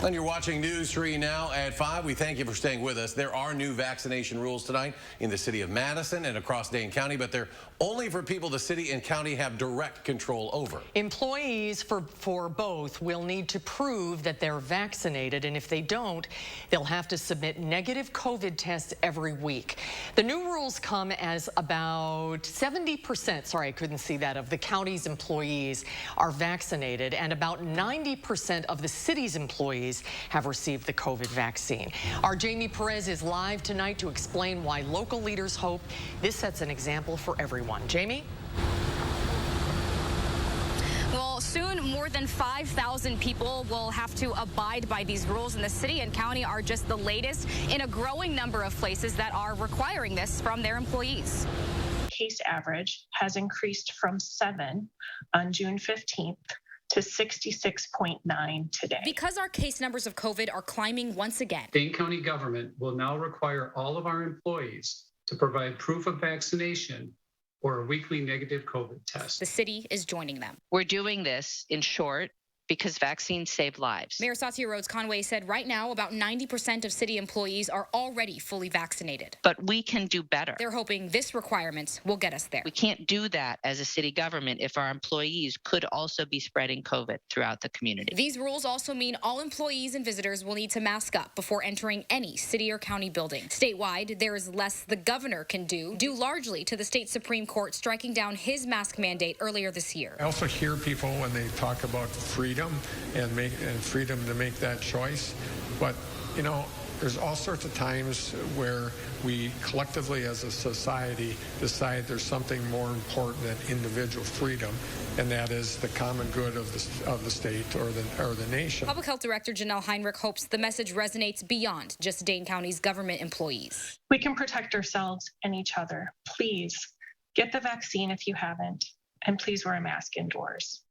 And you're watching News 3 now at 5. We thank you for staying with us. There are new vaccination rules tonight in the city of Madison and across Dane County, but they're only for people the city and county have direct control over. Employees for both will need to prove that they're vaccinated, and if they don't, they'll have to submit negative COVID tests every week. The new rules come as about 70%, sorry, I couldn't see that, of the county's employees are vaccinated, and about 90% of the city's employees have received the COVID vaccine. Our Jamie Perez is live tonight to explain why local leaders hope this sets an example for everyone. Jamie? Well, soon more than 5,000 people will have to abide by these rules, and the city and county are just the latest in a growing number of places that are requiring this from their employees. Case average has increased from 7 on June 15th to 66.9 today. Because our case numbers of COVID are climbing once again, Dane County government will now require all of our employees to provide proof of vaccination or a weekly negative COVID test. the city is joining them. We're doing this, in short, because vaccines save lives. Mayor Satya Rhodes Conway said right now about 90% of city employees are already fully vaccinated. But we can do better. They're hoping this requirement will get us there. We can't do that as a city government if our employees could also be spreading COVID throughout the community. These rules also mean all employees and visitors will need to mask up before entering any city or county building. Statewide, there is less the governor can do, due largely to the state Supreme Court striking down his mask mandate earlier this year. I also hear people when they talk about freedom and freedom to make that choice, but you know, there's all sorts of times where we collectively as a society decide there's something more important than individual freedom, and that is the common good of the state or the nation. Public Health Director Janelle Heinrich hopes the message resonates beyond just Dane County's government employees. We can protect ourselves and each other. Please get the vaccine if you haven't, and please wear a mask indoors.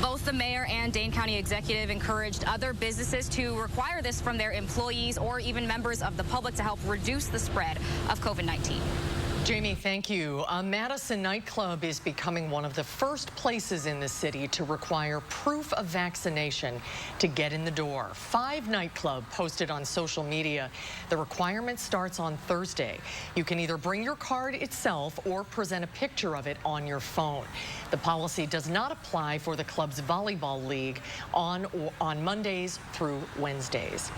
Both the mayor and Dane County executive encouraged other businesses to require this from their employees or even members of the public to help reduce the spread of COVID-19. Jamie, thank you. A Madison nightclub is becoming one of the first places in the city to require proof of vaccination to get in the door. 5 nightclub posted on social media. The requirement starts on Thursday. You can either bring your card itself or present a picture of it on your phone. The policy does not apply for the club's volleyball league on Mondays through Wednesdays.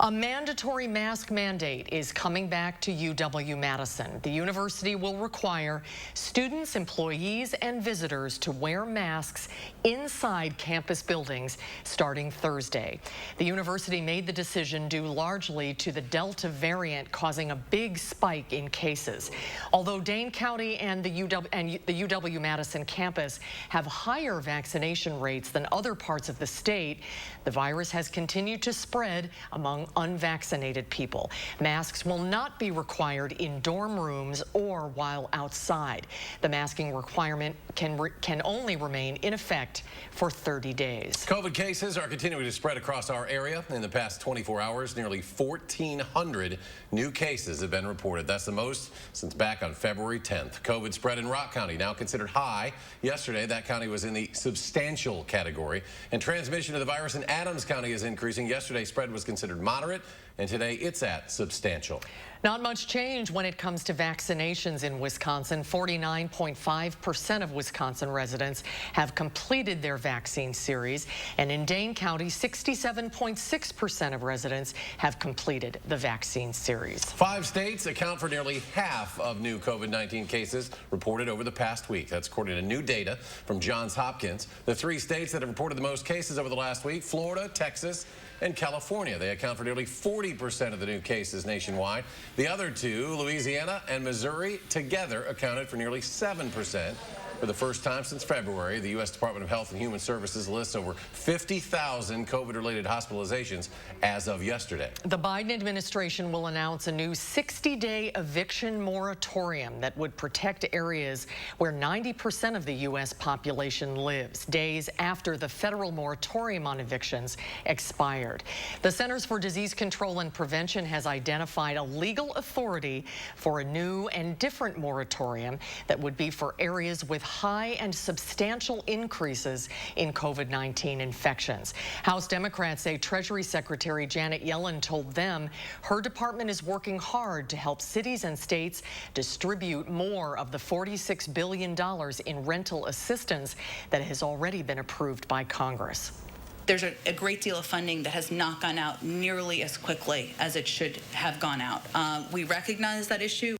A mandatory mask mandate is coming back to UW-Madison. The university will require students, employees, and visitors to wear masks inside campus buildings starting Thursday. The university made the decision due largely to the Delta variant causing a big spike in cases. Although Dane County and the UW-Madison campus have higher vaccination rates than other parts of the state, the virus has continued to spread among unvaccinated people. Masks will not be required in dorm rooms or while outside. The masking requirement can only remain in effect for 30 days. COVID cases are continuing to spread across our area. In the past 24 hours, nearly 1,400 new cases have been reported. That's the most since back on February 10th. COVID spread in Rock County, now considered high. Yesterday, that county was in the substantial category. And transmission of the virus in Adams County is increasing. Yesterday, spread was considered moderate, and today it's at substantial. Not much change when it comes to vaccinations in Wisconsin. 49.5% of Wisconsin residents have completed their vaccine series, and in Dane County, 67.6% of residents have completed the vaccine series. 5 states account for nearly half of new COVID-19 cases reported over the past week. That's according to new data from Johns Hopkins. The 3 states that have reported the most cases over the last week: Florida, Texas, and California. They account for nearly 40% of the new cases nationwide. The other 2, Louisiana and Missouri, together accounted for nearly 7%. For the first time since February, the U.S. Department of Health and Human Services lists over 50,000 COVID-related hospitalizations as of yesterday. The Biden administration will announce a new 60-day eviction moratorium that would protect areas where 90% of the U.S. population lives, days after the federal moratorium on evictions expired. The Centers for Disease Control and Prevention has identified a legal authority for a new and different moratorium that would be for areas with high and substantial increases in COVID-19 infections. House Democrats say Treasury Secretary Janet Yellen told them her department is working hard to help cities and states distribute more of the $46 billion in rental assistance that has already been approved by Congress. There's a great deal of funding that has not gone out nearly as quickly as it should have gone out. We recognize that issue.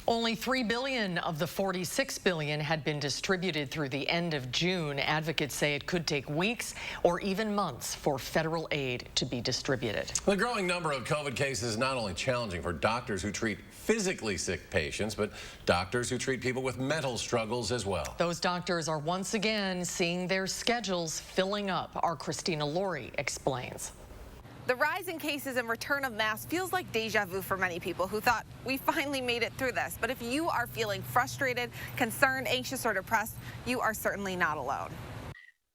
Only $3 billion of the $46 billion had been distributed through the end of June. Advocates say it could take weeks or even months for federal aid to be distributed. The growing number of COVID cases is not only challenging for doctors who treat physically sick patients, but doctors who treat people with mental struggles as well. Those doctors are once again seeing their schedules filling up. Our Christina Laurie explains. The rise in cases and return of masks feels like deja vu for many people who thought we finally made it through this. But if you are feeling frustrated, concerned, anxious, or depressed, you are certainly not alone.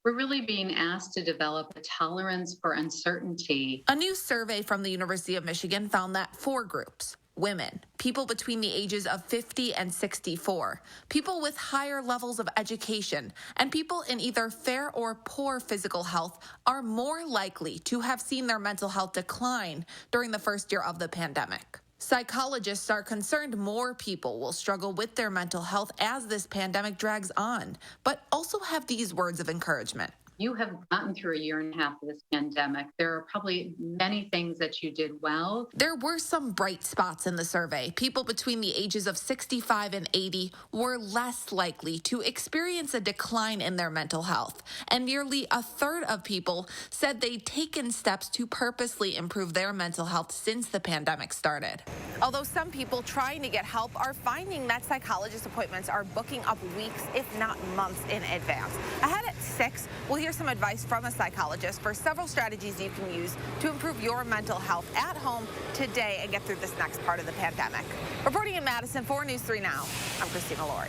We're really being asked to develop a tolerance for uncertainty. A new survey from the University of Michigan found that 4 groups: women, people between the ages of 50 and 64, people with higher levels of education, and people in either fair or poor physical health are more likely to have seen their mental health decline during the first year of the pandemic. Psychologists are concerned more people will struggle with their mental health as this pandemic drags on, but also have these words of encouragement. You have gotten through a year and a half of this pandemic. There are probably many things that you did well. There were some bright spots in the survey. People between the ages of 65 and 80 were less likely to experience a decline in their mental health. And nearly a third of people said they'd taken steps to purposely improve their mental health since the pandemic started. Although some people trying to get help are finding that psychologist appointments are booking up weeks, if not months in advance. Ahead at 6, we'll hear some advice from a psychologist for several strategies you can use to improve your mental health at home today and get through this next part of the pandemic. Reporting in Madison for News 3 Now, I'm Christina Laurie.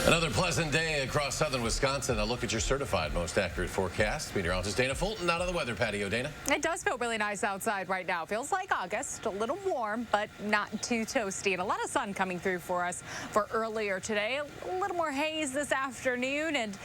Another pleasant day across southern Wisconsin. A look at your certified most accurate forecast. Meteorologist Dana Fulton out on the weather patio. Dana? It does feel really nice outside right now. Feels like August, a little warm, but not too toasty. And a lot of sun coming through for us for earlier today. A little more haze this afternoon and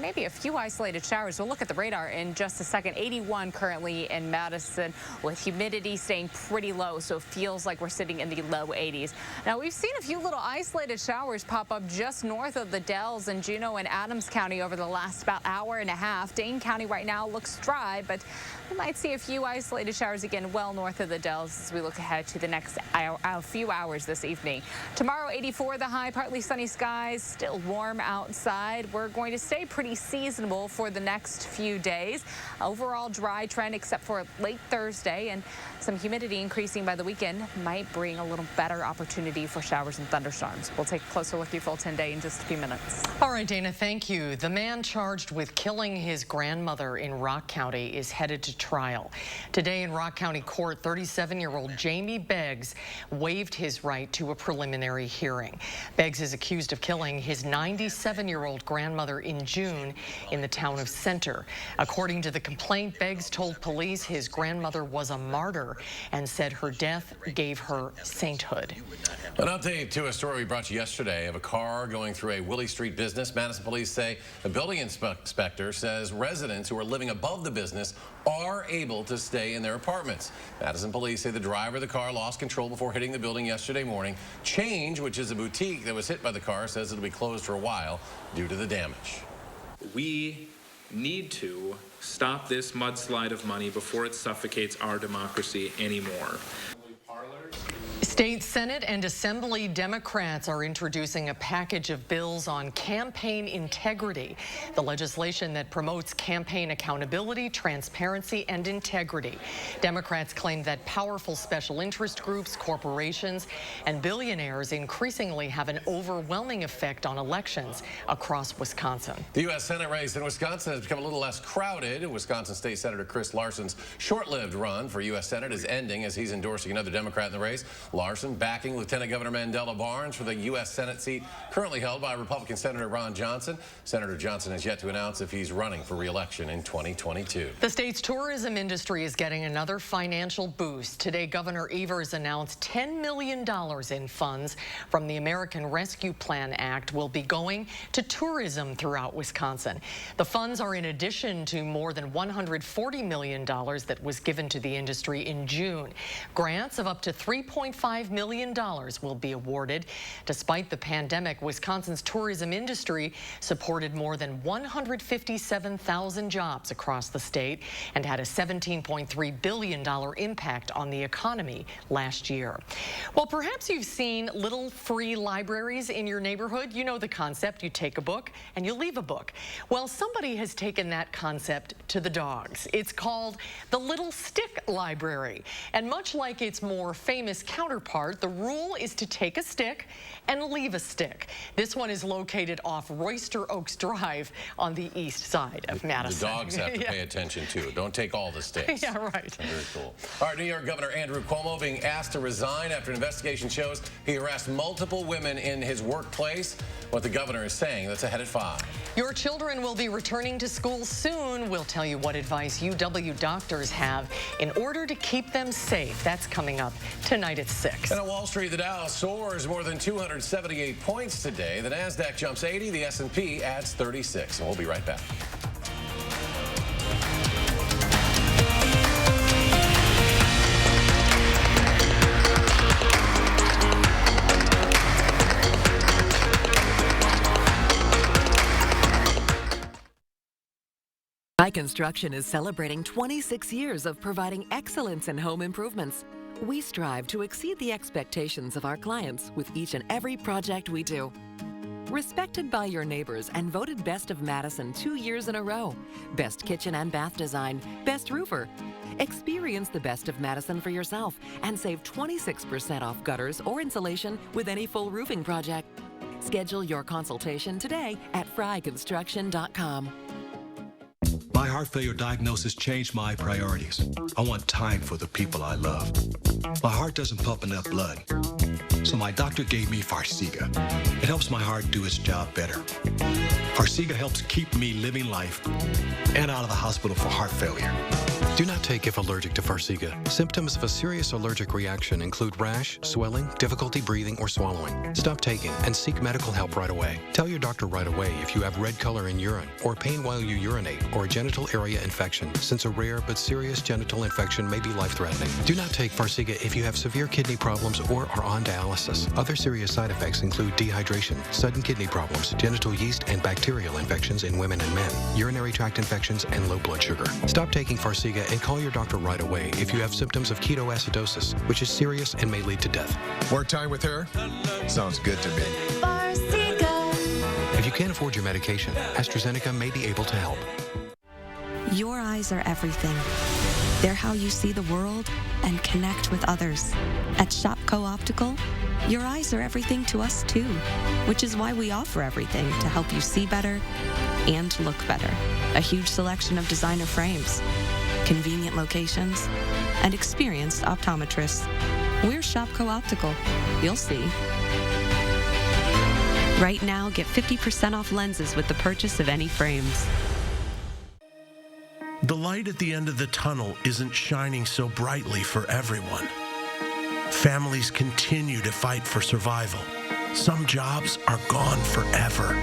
maybe a few isolated showers. We'll look at the radar in just a second. 81 currently in Madison with humidity staying pretty low, so it feels like we're sitting in the low 80s. Now, we've seen a few little isolated showers pop up just north of the Dells in Juneau and Adams County over the last about hour and a half. Dane County right now looks dry, but we might see a few isolated showers again well north of the Dells as we look ahead to the next few hours this evening. Tomorrow, 84 the high, partly sunny skies, still warm outside. We're going to stay pretty seasonable for the next few days. Overall dry trend except for late Thursday, and some humidity increasing by the weekend might bring a little better opportunity for showers and thunderstorms. We'll take a closer look at your full 10-day in just a few minutes. All right, Dana, thank you. The man charged with killing his grandmother in Rock County is headed to trial. Today in Rock County Court, 37-year-old Jamie Beggs waived his right to a preliminary hearing. Beggs is accused of killing his 97-year-old grandmother in June in the town of Center. According to the complaint, Beggs told police his grandmother was a martyr and said her death gave her sainthood. An update to a story we brought you yesterday of a car going through a Willie Street business. Madison police say the building inspector says residents who are living above the business are able to stay in their apartments. Madison police say the driver of the car lost control before hitting the building yesterday morning. Change, which is a boutique that was hit by the car, says it'll be closed for a while due to the damage. We need to stop this mudslide of money before it suffocates our democracy anymore. State Senate and Assembly Democrats are introducing a package of bills on campaign integrity, the legislation that promotes campaign accountability, transparency, and integrity. Democrats claim that powerful special interest groups, corporations, and billionaires increasingly have an overwhelming effect on elections across Wisconsin. The U.S. Senate race in Wisconsin has become a little less crowded. Wisconsin State Senator Chris Larson's short-lived run for U.S. Senate is ending as he's endorsing another Democrat in the race. Larson backing Lieutenant Governor Mandela Barnes for the U.S. Senate seat currently held by Republican Senator Ron Johnson. Senator Johnson has yet to announce if he's running for re-election in 2022. The state's tourism industry is getting another financial boost. Today, Governor Evers announced $10 million in funds from the American Rescue Plan Act will be going to tourism throughout Wisconsin. The funds are in addition to more than $140 million that was given to the industry in June. Grants of up to $3.5 million will be awarded. Despite the pandemic, Wisconsin's tourism industry supported more than 157,000 jobs across the state and had a $17.3 billion impact on the economy last year. Well, perhaps you've seen little free libraries in your neighborhood. You know the concept. You take a book and you leave a book. Well, somebody has taken that concept to the dogs. It's called the Little Stick Library. And much like its more famous counterpart, the rule is to take a stick and leave a stick. This one is located off Royster Oaks Drive on the east side of Madison. The dogs have to pay attention too. Don't take all the sticks. Yeah, right. Very cool. All right, New York Governor Andrew Cuomo being asked to resign after an investigation shows he harassed multiple women in his workplace. What the governor is saying, that's ahead at 5. Your children will be returning to school soon. We'll tell you what advice UW doctors have in order to keep them safe. That's coming up tonight at 6. And on Wall Street, the Dow soars more than 278 points today. The NASDAQ jumps 80, the S&P adds 36. And we'll be right back. Fry Construction is celebrating 26 years of providing excellence in home improvements. We strive to exceed the expectations of our clients with each and every project we do. Respected by your neighbors and voted Best of Madison 2 years in a row. Best Kitchen and Bath Design, Best Roofer. Experience the Best of Madison for yourself and save 26% off gutters or insulation with any full roofing project. Schedule your consultation today at fryconstruction.com. My heart failure diagnosis changed my priorities. I want time for the people I love. My heart doesn't pump enough blood, so my doctor gave me Farxiga. It helps my heart do its job better. Farxiga helps keep me living life and out of the hospital for heart failure. Do not take if allergic to Farxiga. Symptoms of a serious allergic reaction include rash, swelling, difficulty breathing or swallowing. Stop taking and seek medical help right away. Tell your doctor right away if you have red color in urine or pain while you urinate or a genital area infection, since a rare but serious genital infection may be life-threatening. Do not take Farxiga if you have severe kidney problems or are on dialysis. Other serious side effects include dehydration, sudden kidney problems, genital yeast and bacterial infections in women and men, urinary tract infections, and low blood sugar. Stop taking Farxiga and call your doctor right away if you have symptoms of ketoacidosis, which is serious and may lead to death. Work time with her? Sounds good to me. If you can't afford your medication, AstraZeneca may be able to help. Your eyes are everything. They're how you see the world and connect with others. At Shopco Optical, your eyes are everything to us too, which is why we offer everything to help you see better and look better. A huge selection of designer frames, convenient locations, and experienced optometrists. We're Shopco Optical. You'll see. Right now, get 50% off lenses with the purchase of any frames. The light at the end of the tunnel isn't shining so brightly for everyone. Families continue to fight for survival. Some jobs are gone forever.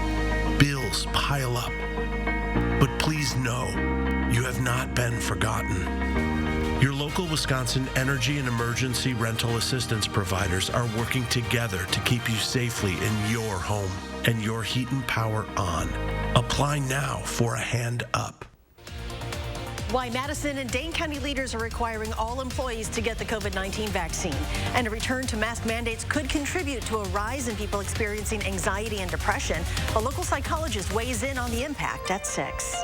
Bills pile up. But please know, you have not been forgotten. Your local Wisconsin energy and emergency rental assistance providers are working together to keep you safely in your home and your heat and power on. Apply now for a hand up. Why Madison and Dane County leaders are requiring all employees to get the COVID-19 vaccine. And a return to mask mandates could contribute to a rise in people experiencing anxiety and depression. A local psychologist weighs in on the impact at 6.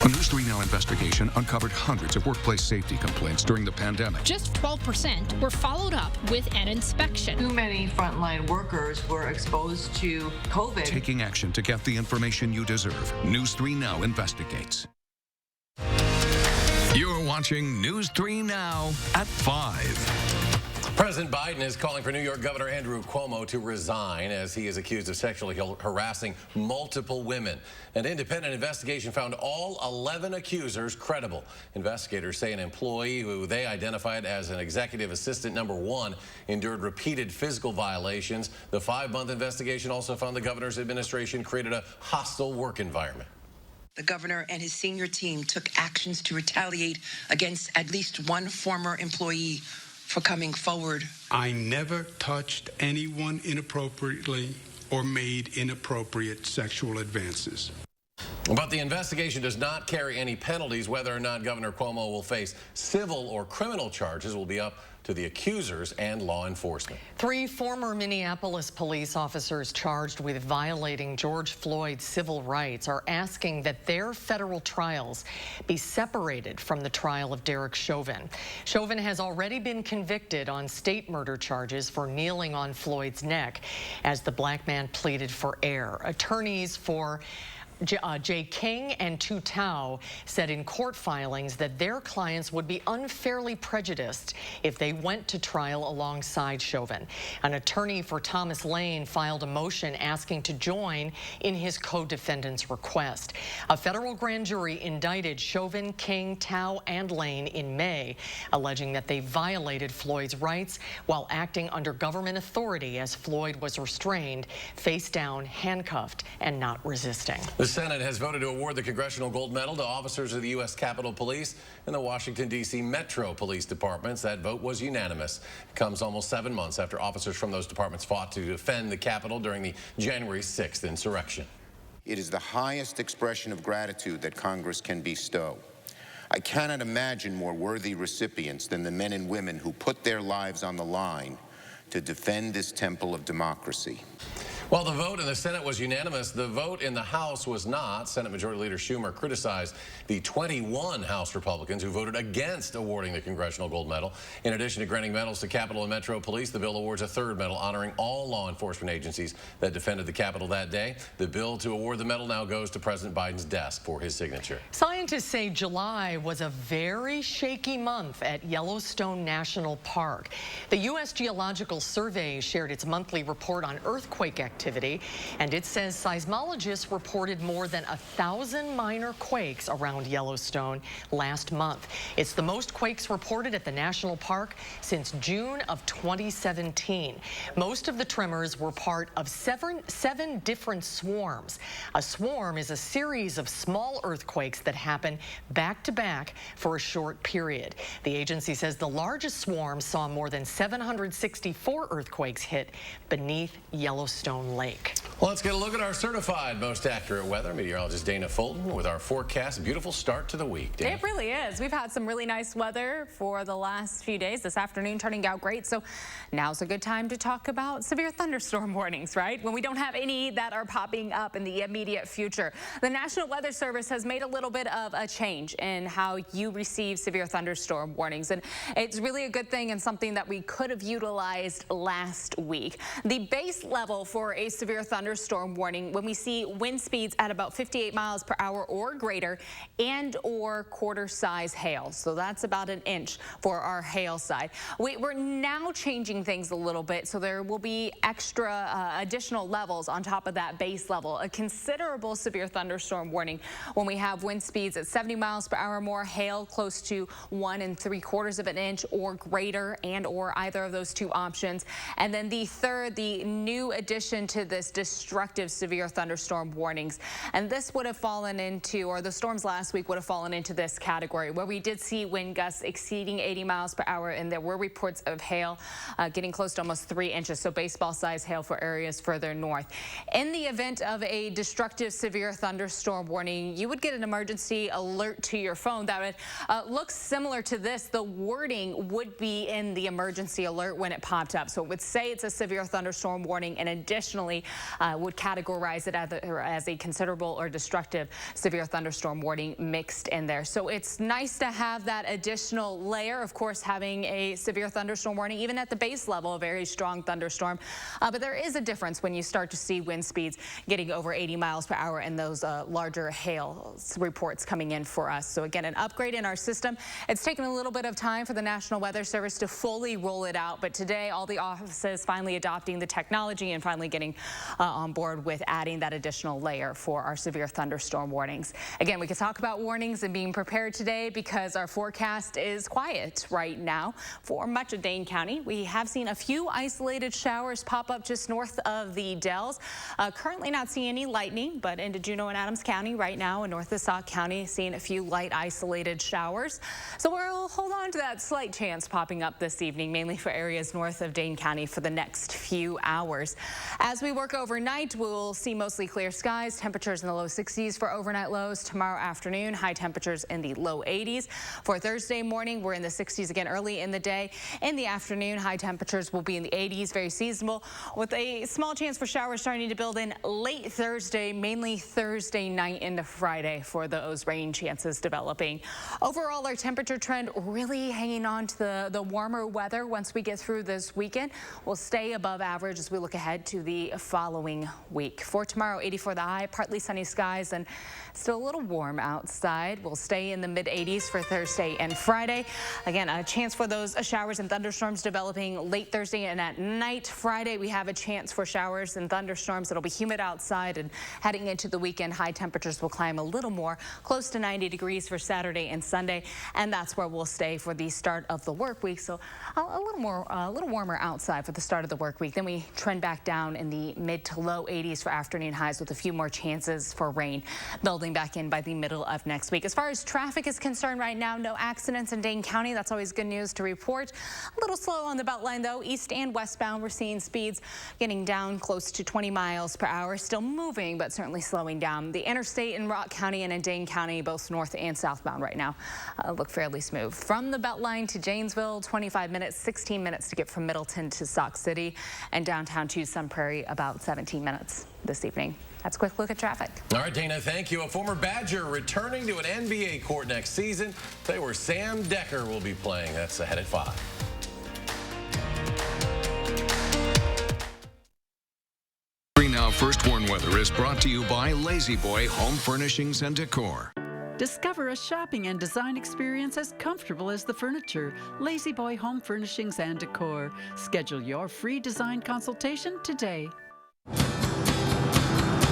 A News 3 Now investigation uncovered hundreds of workplace safety complaints during the pandemic. Just 12% were followed up with an inspection. Too many frontline workers were exposed to COVID. Taking action to get the information you deserve. News 3 Now investigates. You're watching News 3 Now at 5. President Biden is calling for New York Governor Andrew Cuomo to resign as he is accused of sexually harassing multiple women. An independent investigation found all 11 accusers credible. Investigators say an employee who they identified as an executive assistant #1 endured repeated physical violations. The 5-month investigation also found the governor's administration created a hostile work environment. The governor and his senior team took actions to retaliate against at least one former employee for coming forward. I never touched anyone inappropriately or made inappropriate sexual advances. But the investigation does not carry any penalties. Whether or not Governor Cuomo will face civil or criminal charges will be up to the accusers and law enforcement. 3 former Minneapolis police officers charged with violating George Floyd's civil rights are asking that their federal trials be separated from the trial of Derek Chauvin. Chauvin has already been convicted on state murder charges for kneeling on Floyd's neck as the black man pleaded for air. Attorneys for Jay King and Tu Tao said in court filings that their clients would be unfairly prejudiced if they went to trial alongside Chauvin. An attorney for Thomas Lane filed a motion asking to join in his co-defendant's request. A federal grand jury indicted Chauvin, King, Tao, and Lane in May, alleging that they violated Floyd's rights while acting under government authority as Floyd was restrained, face down, handcuffed, and not resisting. The Senate has voted to award the Congressional Gold Medal to officers of the U.S. Capitol Police and the Washington, D.C. Metro Police Departments. That vote was unanimous. It comes almost 7 months after officers from those departments fought to defend the Capitol during the January 6th insurrection. It is the highest expression of gratitude that Congress can bestow. I cannot imagine more worthy recipients than the men and women who put their lives on the line to defend this temple of democracy. While the vote in the Senate was unanimous, the vote in the House was not. Senate Majority Leader Schumer criticized the 21 House Republicans who voted against awarding the Congressional Gold Medal. In addition to granting medals to Capitol and Metro Police, the bill awards a 3rd medal honoring all law enforcement agencies that defended the Capitol that day. The bill to award the medal now goes to President Biden's desk for his signature. Scientists say July was a very shaky month at Yellowstone National Park. The U.S. Geological Survey shared its monthly report on earthquake activity, and it says seismologists reported more than 1,000 minor quakes around Yellowstone last month. It's the most quakes reported at the national park since June of 2017. Most of the tremors were part of seven different swarms. A swarm is a series of small earthquakes that happen back to back for a short period. The agency says the largest swarm saw more than 764 earthquakes hit beneath Yellowstone Lake. Well, let's get a look at our certified most accurate weather. Meteorologist Dana Fulton with our forecast. Beautiful start to the week. Dana. It really is. We've had some really nice weather for the last few days. This afternoon turning out great. So now's a good time to talk about severe thunderstorm warnings, right? When we don't have any that are popping up in the immediate future. The National Weather Service has made a little bit of a change in how you receive severe thunderstorm warnings. And it's really a good thing and something that we could have utilized last week. The base level for a severe thunderstorm warning when we see wind speeds at about 58 miles per hour or greater and or quarter-size hail. So that's about an inch for our hail side. We're now changing things a little bit, so there will be extra additional levels on top of that base level. A considerable severe thunderstorm warning when we have wind speeds at 70 miles per hour or more, hail close to 1 3/4 of an inch or greater, and or either of those two options. And then the third, the new addition to this destructive severe thunderstorm warnings. And this would have fallen into, or the storms last week would have fallen into this category where we did see wind gusts exceeding 80 miles per hour, and there were reports of hail getting close to almost 3 inches, so baseball-sized hail for areas further north. In the event of a destructive severe thunderstorm warning, you would get an emergency alert to your phone that would look similar to this. The wording would be in the emergency alert when it popped up. So it would say it's a severe thunderstorm warning. An additional traditionally would categorize it as a considerable or destructive severe thunderstorm warning mixed in there. So it's nice to have that additional layer. Of course, having a severe thunderstorm warning, even at the base level, a very strong thunderstorm. But there is a difference when you start to see wind speeds getting over 80 miles per hour and those larger hail reports coming in for us. So again, an upgrade in our system. It's taken a little bit of time for the National Weather Service to fully roll it out, but today all the offices finally adopting the technology and finally getting on board with adding that additional layer for our severe thunderstorm warnings. Again, we could talk about warnings and being prepared today because our forecast is quiet right now for much of Dane County. We have seen a few isolated showers pop up just north of the Dells. Currently not seeing any lightning, but into Juneau and Adams County right now and north of Sauk County seeing a few light isolated showers. So we'll hold on to that slight chance popping up this evening, mainly for areas north of Dane County for the next few hours. As we work overnight, we'll see mostly clear skies, temperatures in the low 60s for overnight lows. Tomorrow afternoon, high temperatures in the low 80s. For Thursday morning, we're in the 60s again early in the day. In the afternoon, high temperatures will be in the 80s, very seasonable, with a small chance for showers starting to build in late Thursday, mainly Thursday night into Friday for those rain chances developing. Overall, our temperature trend really hanging on to the warmer weather once we get through this weekend. We'll stay above average as we look ahead to the following week. For tomorrow, 84 the high, partly sunny skies and still a little warm outside. We'll stay in the mid 80s for Thursday and Friday. Again, a chance for those showers and thunderstorms developing late Thursday and at night. Friday, we have a chance for showers and thunderstorms. It'll be humid outside, and heading into the weekend, high temperatures will climb a little more, close to 90 degrees for Saturday and Sunday, and that's where we'll stay for the start of the work week. So a little warmer outside for the start of the work week. Then we trend back down in the mid to low 80s for afternoon highs with a few more chances for rain building back in by the middle of next week. As far as traffic is concerned right now, no accidents in Dane County. That's always good news to report. A little slow on the Beltline though. East and westbound, we're seeing speeds getting down close to 20 miles per hour. Still moving, but certainly slowing down. The interstate in Rock County and in Dane County, both north and southbound right now, look fairly smooth. From the Beltline to Janesville, 25 minutes, 16 minutes to get from Middleton to Sauk City, and downtown to Sun Prairie, about 17 minutes this evening. That's a quick look at traffic. All right, Dana, thank you. A former Badger returning to an NBA court next season. Today where Sam Decker will be playing. That's ahead at 5. Now First Warn Weather is brought to you by Lazy Boy Home Furnishings and Decor. Discover a shopping and design experience as comfortable as the furniture. Lazy Boy Home Furnishings and Decor. Schedule your free design consultation today.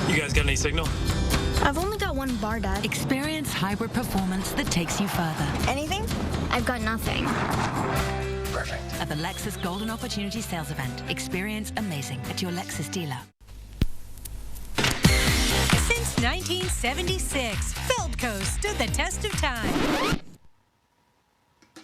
You guys got any signal? I've only got one bar, Dad. Experience hybrid performance that takes you further. Anything? I've got nothing. Perfect. At the Lexus Golden Opportunity Sales Event. Experience amazing at your Lexus dealer. Since 1976, Feldco stood the test of time.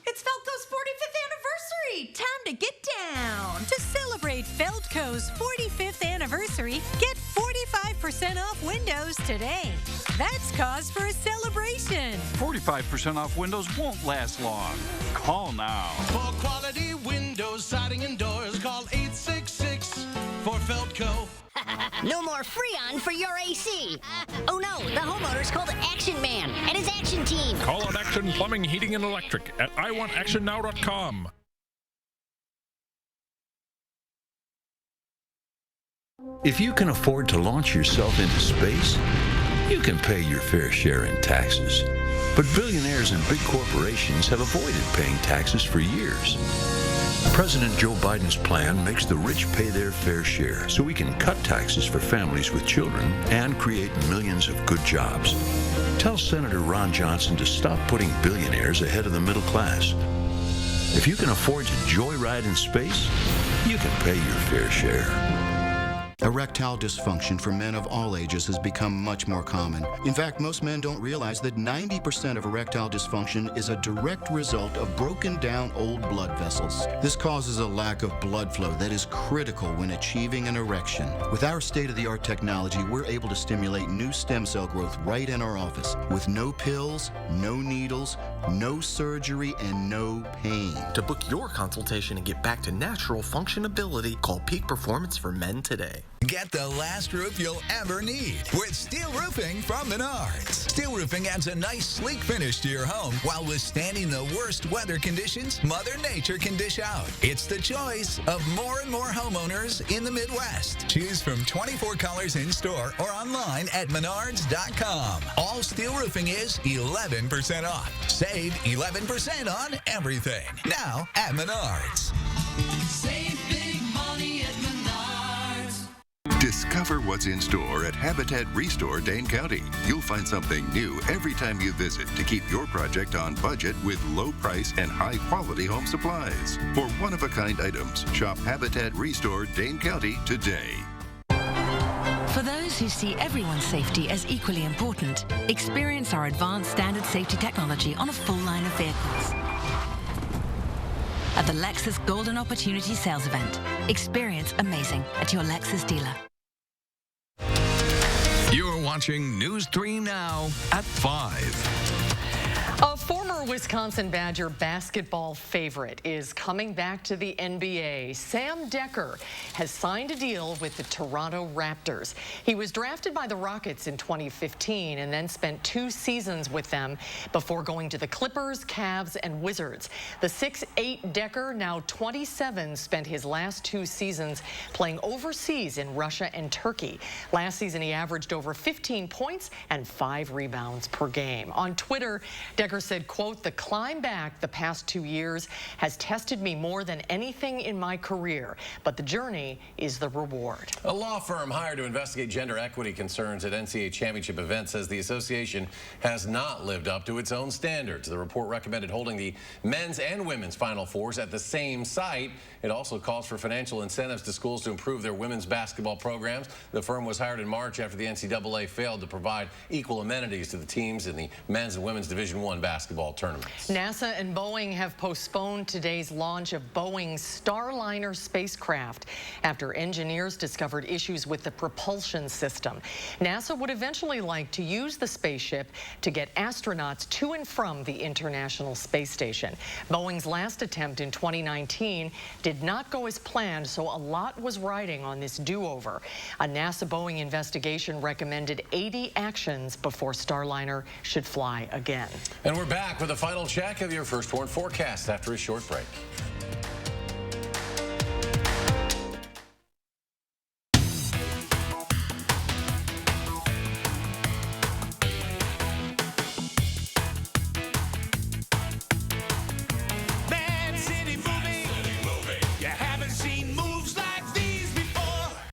It's Feldco's 45th anniversary! Time to get down! To celebrate Feldco's 45th anniversary, get 45% off windows today. That's cause for a celebration. 45% off windows won't last long. Call now. For quality windows, siding, and doors, call 866 for Feldco. No more Freon for your AC. Oh no, the homeowner's called Action Man and his action team. Call on Action Plumbing, Heating, and Electric at iwantactionnow.com. If you can afford to launch yourself into space, you can pay your fair share in taxes. But billionaires and big corporations have avoided paying taxes for years. President Joe Biden's plan makes the rich pay their fair share so we can cut taxes for families with children and create millions of good jobs. Tell Senator Ron Johnson to stop putting billionaires ahead of the middle class. If you can afford to joyride in space, you can pay your fair share. Erectile dysfunction for men of all ages has become much more common. In fact, most men don't realize that 90% of erectile dysfunction is a direct result of broken down old blood vessels. This causes a lack of blood flow that is critical when achieving an erection. With our state-of-the-art technology, we're able to stimulate new stem cell growth right in our office with no pills, no needles, no surgery, and no pain. To book your consultation and get back to natural functionability, call Peak Performance for Men today. Get the last roof you'll ever need with steel roofing from Menards. Steel roofing adds a nice, sleek finish to your home while withstanding the worst weather conditions Mother Nature can dish out. It's the choice of more and more homeowners in the Midwest. Choose from 24 colors in-store or online at menards.com. All steel roofing is 11% off. Save 11% on everything. Now at Menards. Save big money at Menards. Discover what's in store at Habitat Restore Dane County. You'll find something new every time you visit to keep your project on budget with low price and high quality home supplies. For one-of-a-kind items, shop Habitat Restore Dane County today. For those who see everyone's safety as equally important, experience our advanced standard safety technology on a full line of vehicles. At the Lexus Golden Opportunity Sales Event. Experience amazing at your Lexus dealer. You're watching News 3 Now at 5. A former Wisconsin Badger basketball favorite is coming back to the NBA. Sam Decker has signed a deal with the Toronto Raptors. He was drafted by the Rockets in 2015 and then spent 2 seasons with them before going to the Clippers, Cavs, and Wizards. The 6'8" Decker, now 27, spent his last 2 seasons playing overseas in Russia and Turkey. Last season, he averaged over 15 points and 5 rebounds per game. On Twitter, Decker said, quote, "The climb back the past 2 years has tested me more than anything in my career, but the journey is the reward." A law firm hired to investigate gender equity concerns at NCAA championship events says the association has not lived up to its own standards. The report recommended holding the men's and women's Final Fours at the same site. It also calls for financial incentives to schools to improve their women's basketball programs. The firm was hired in March after the NCAA failed to provide equal amenities to the teams in the men's and women's Division I basketball tournaments. NASA and Boeing have postponed today's launch of Boeing's Starliner spacecraft after engineers discovered issues with the propulsion system. NASA would eventually like to use the spaceship to get astronauts to and from the International Space Station. Boeing's last attempt in 2019 did not go as planned, so a lot was riding on this do-over. A NASA-Boeing investigation recommended 80 actions before Starliner should fly again. And we're back with a final check of your First Warn forecast after a short break.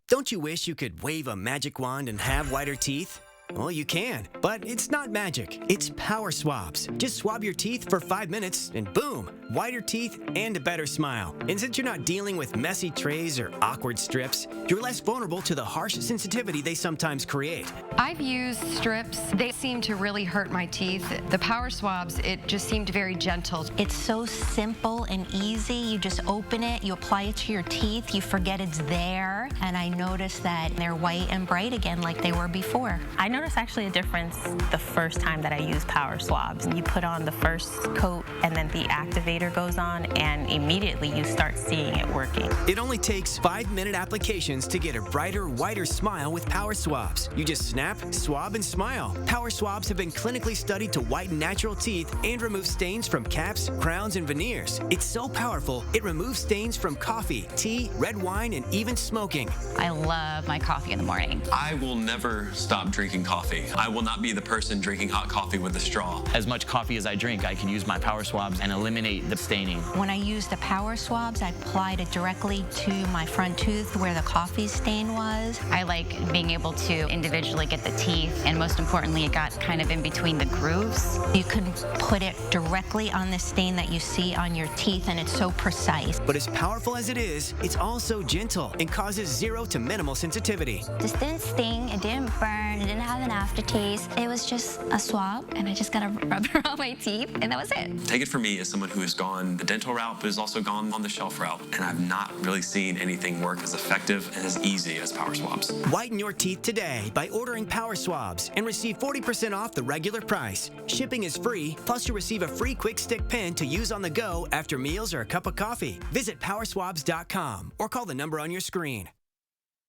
Don't you wish you could wave a magic wand and have whiter teeth? Well, you can, but it's not magic. It's power swabs. Just swab your teeth for 5 minutes and boom, whiter teeth and a better smile. And since you're not dealing with messy trays or awkward strips, you're less vulnerable to the harsh sensitivity they sometimes create. I've used strips. They seem to really hurt my teeth. The power swabs, it just seemed very gentle. It's so simple and easy. You just open it, you apply it to your teeth, you forget it's there, and I noticed that they're white and bright again like they were before. I noticed actually a difference the first time that I used power swabs. You put on the first coat and then the activator goes on and immediately you start seeing it working. It only takes 5-minute applications to get a brighter, whiter smile with power swabs. You just snap, swab, and smile. Power swabs have been clinically studied to whiten natural teeth and remove stains from caps, crowns, and veneers. It's so powerful, it removes stains from coffee, tea, red wine, and even smoking. I love my coffee in the morning. I will never stop drinking coffee. I will not be the person drinking hot coffee with a straw. As much coffee as I drink, I can use my power swabs and eliminate the staining. When I use the power swabs, I applied it directly to my front tooth where the coffee stain was. I like being able to individually get the teeth, and most importantly, it got kind of in between the grooves. You can put it directly on the stain that you see on your teeth, and it's so precise. But as powerful as it is, it's also gentle and causes 0 to minimal sensitivity. This didn't sting, it didn't burn, it didn't have an aftertaste. It was just a swab, and I just got to rub it on my teeth, and that was it. Take it from me as someone who has gone the dental route, but has also gone on the shelf route, and I've not really seen anything work as effective and as easy as power swabs. Whiten your teeth today by ordering power swabs and receive 40% off the regular price. Shipping is free, plus you receive a free quick stick pen to use on the go after meals or a cup of coffee. Visit powerswabs.com or call the number on your screen.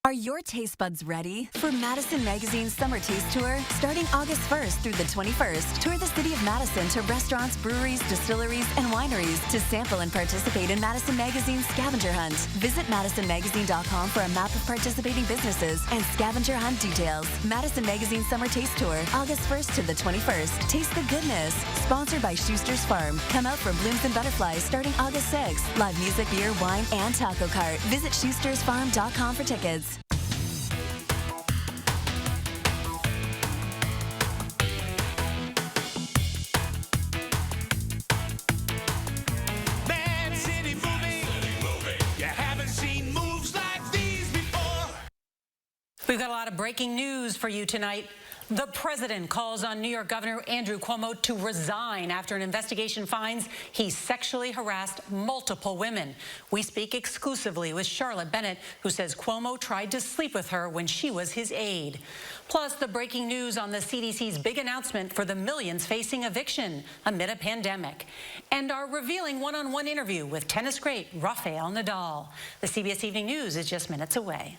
Are your taste buds ready for Madison Magazine's Summer Taste Tour? Starting August 1st through the 21st, tour the city of Madison to restaurants, breweries, distilleries, and wineries to sample and participate in Madison Magazine's scavenger hunt. Visit MadisonMagazine.com for a map of participating businesses and scavenger hunt details. Madison Magazine Summer Taste Tour, August 1st to the 21st. Taste the goodness. Sponsored by Schuster's Farm. Come out for Blooms and Butterflies starting August 6th. Live music, beer, wine, and taco cart. Visit SchustersFarm.com for tickets. We've got a lot of breaking news for you tonight. The president calls on New York Governor Andrew Cuomo to resign after an investigation finds he sexually harassed multiple women. We speak exclusively with Charlotte Bennett, who says Cuomo tried to sleep with her when she was his aide. Plus, the breaking news on the CDC's big announcement for the millions facing eviction amid a pandemic. And our revealing one-on-one interview with tennis great Rafael Nadal. The CBS Evening News is just minutes away.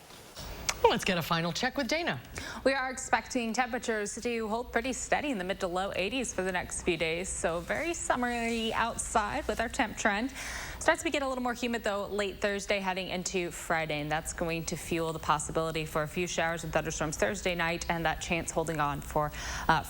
Well, let's get a final check with Dana. We are expecting temperatures to hold pretty steady in the mid to low 80s for the next few days. So very summery outside with our temp trend. Starts to get a little more humid, though, late Thursday heading into Friday, and that's going to fuel the possibility for a few showers and thunderstorms Thursday night, and that chance holding on for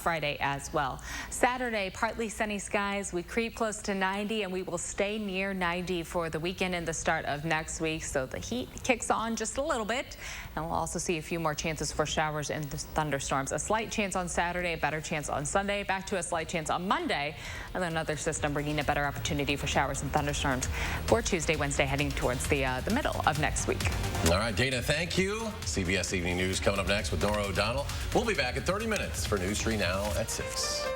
Friday as well. Saturday, partly sunny skies. We creep close to 90, and we will stay near 90 for the weekend and the start of next week, so the heat kicks on just a little bit, and we'll also see a few more chances for showers and thunderstorms. A slight chance on Saturday, a better chance on Sunday, back to a slight chance on Monday, and then another system bringing a better opportunity for showers and thunderstorms for Tuesday, Wednesday, heading towards the middle of next week. All right, Dana, thank you. CBS Evening News coming up next with Nora O'Donnell. We'll be back in 30 minutes for News 3 Now at 6.